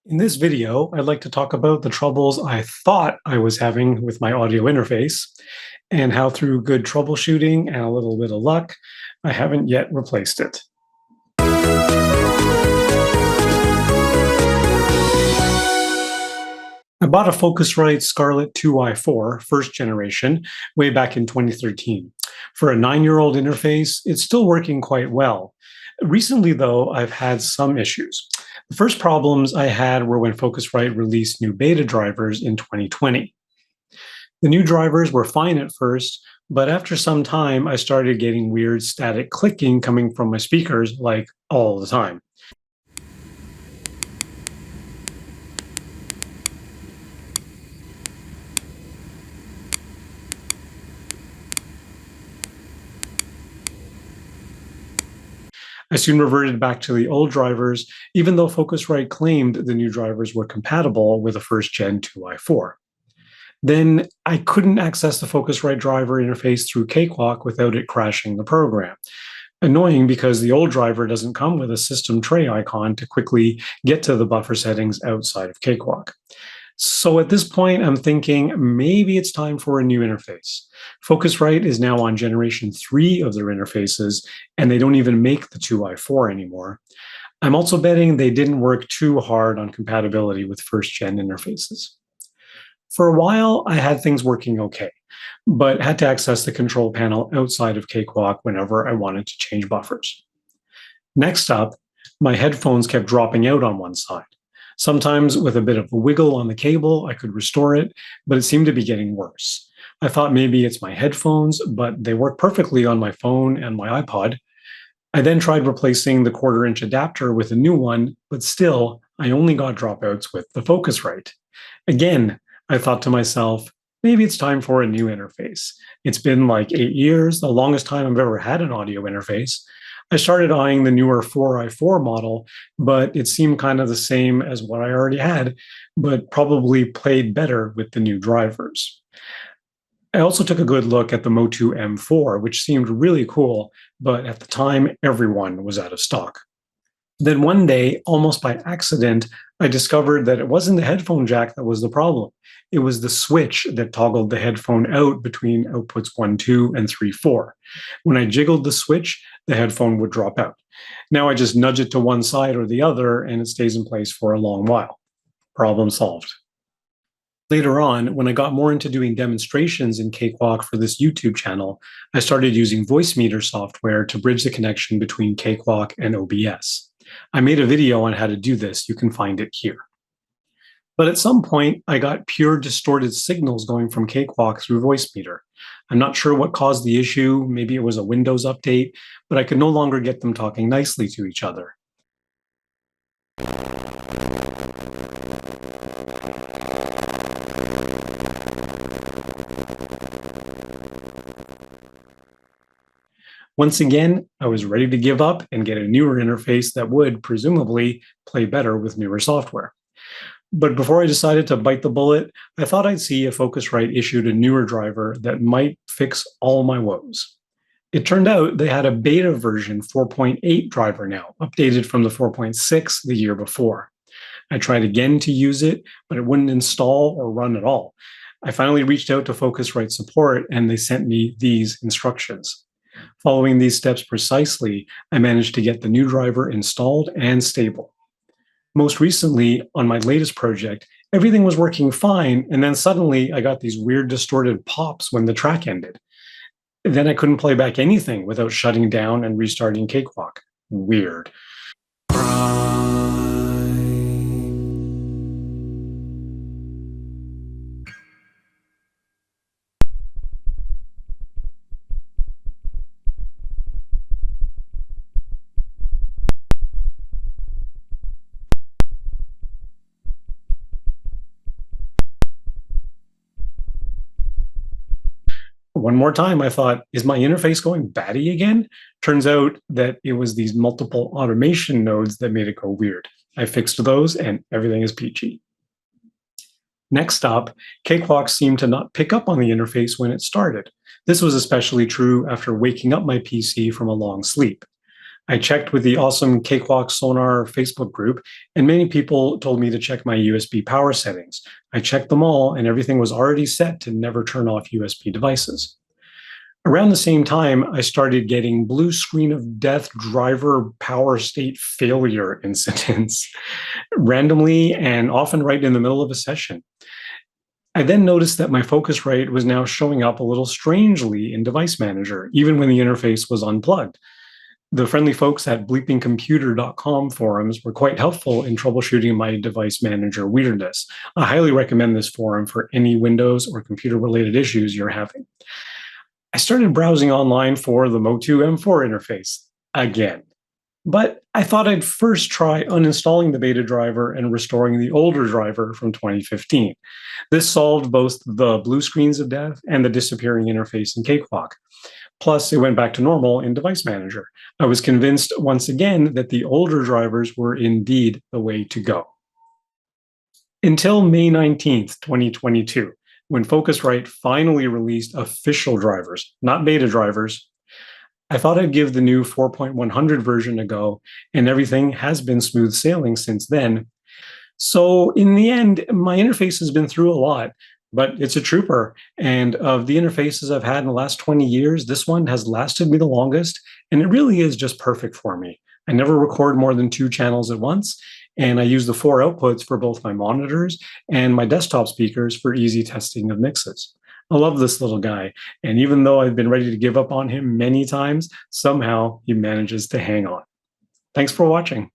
In this video, I'd like to talk about the troubles I thought I was having with my audio interface and how through good troubleshooting and a little bit of luck, I haven't yet replaced it. I bought a Focusrite Scarlett 2i4 first generation way back in 2013. For a 9-year-old interface, it's still working quite well. Recently, though, I've had some issues. The first problems I had were when Focusrite released new beta drivers in 2020. The new drivers were fine at first, but after some time, I started getting weird static clicking coming from my speakers like all the time. I soon reverted back to the old drivers, even though Focusrite claimed the new drivers were compatible with a first gen 2i4. Then I couldn't access the Focusrite driver interface through Cakewalk without it crashing the program. Annoying because the old driver doesn't come with a system tray icon to quickly get to the buffer settings outside of Cakewalk. So at this point, I'm thinking maybe it's time for a new interface. Focusrite is now on generation 3 of their interfaces, and they don't even make the 2i4 anymore. I'm also betting they didn't work too hard on compatibility with first gen interfaces. For a while, I had things working okay, but had to access the control panel outside of Cakewalk whenever I wanted to change buffers. Next up, my headphones kept dropping out on one side. Sometimes with a bit of a wiggle on the cable, I could restore it, but it seemed to be getting worse. I thought maybe it's my headphones, but they work perfectly on my phone and my iPod. I then tried replacing the 1/4-inch adapter with a new one, but still, I only got dropouts with the Focusrite. Again, I thought to myself, maybe it's time for a new interface. It's been like 8 years, the longest time I've ever had an audio interface. I started eyeing the newer 4i4 model, but it seemed kind of the same as what I already had, but probably played better with the new drivers. I also took a good look at the Motu M4, which seemed really cool, but at the time, everyone was out of stock. Then one day, almost by accident, I discovered that it wasn't the headphone jack that was the problem. It was the switch that toggled the headphone out between outputs 1, 2, and 3, 4. When I jiggled the switch, the headphone would drop out. Now I just nudge it to one side or the other, and it stays in place for a long while. Problem solved. Later on, when I got more into doing demonstrations in Cakewalk for this YouTube channel, I started using voice meter software to bridge the connection between Cakewalk and OBS. I made a video on how to do this. You can find it here. But at some point, I got pure distorted signals going from Cakewalk through voice meter. I'm not sure what caused the issue. Maybe it was a Windows update, but I could no longer get them talking nicely to each other. Once again, I was ready to give up and get a newer interface that would, presumably, play better with newer software. But before I decided to bite the bullet, I thought I'd see if Focusrite issued a newer driver that might fix all my woes. It turned out they had a beta version 4.8 driver now, updated from the 4.6 the year before. I tried again to use it, but it wouldn't install or run at all. I finally reached out to Focusrite support, and they sent me these instructions. Following these steps precisely, I managed to get the new driver installed and stable. Most recently, on my latest project, everything was working fine, and then suddenly I got these weird distorted pops when the track ended. Then I couldn't play back anything without shutting down and restarting Cakewalk. Weird. One more time, I thought, is my interface going batty again? Turns out that it was these multiple automation nodes that made it go weird. I fixed those and everything is peachy. Next up, Cakewalk seemed to not pick up on the interface when it started. This was especially true after waking up my PC from a long sleep. I checked with the awesome Cakewalk Sonar Facebook group, and many people told me to check my USB power settings. I checked them all, and everything was already set to never turn off USB devices. Around the same time, I started getting blue screen of death driver power state failure incidents randomly and often right in the middle of a session. I then noticed that my Focusrite was now showing up a little strangely in Device Manager, even when the interface was unplugged. The friendly folks at bleepingcomputer.com forums were quite helpful in troubleshooting my Device Manager weirdness. I highly recommend this forum for any Windows or computer related issues you're having. I started browsing online for the Motu M4 interface again. But I thought I'd first try uninstalling the beta driver and restoring the older driver from 2015. This solved both the blue screens of death and the disappearing interface in Cakewalk. Plus, it went back to normal in Device Manager. I was convinced once again that the older drivers were indeed the way to go. Until May 19th, 2022, when Focusrite finally released official drivers, not beta drivers, I thought I'd give the new 4.100 version a go, and everything has been smooth sailing since then. So in the end, my interface has been through a lot, but it's a trooper. And of the interfaces I've had in the last 20 years, this one has lasted me the longest, and it really is just perfect for me. I never record more than 2 channels at once, and I use the 4 outputs for both my monitors and my desktop speakers for easy testing of mixes. I love this little guy, and even though I've been ready to give up on him many times, somehow he manages to hang on. Thanks for watching.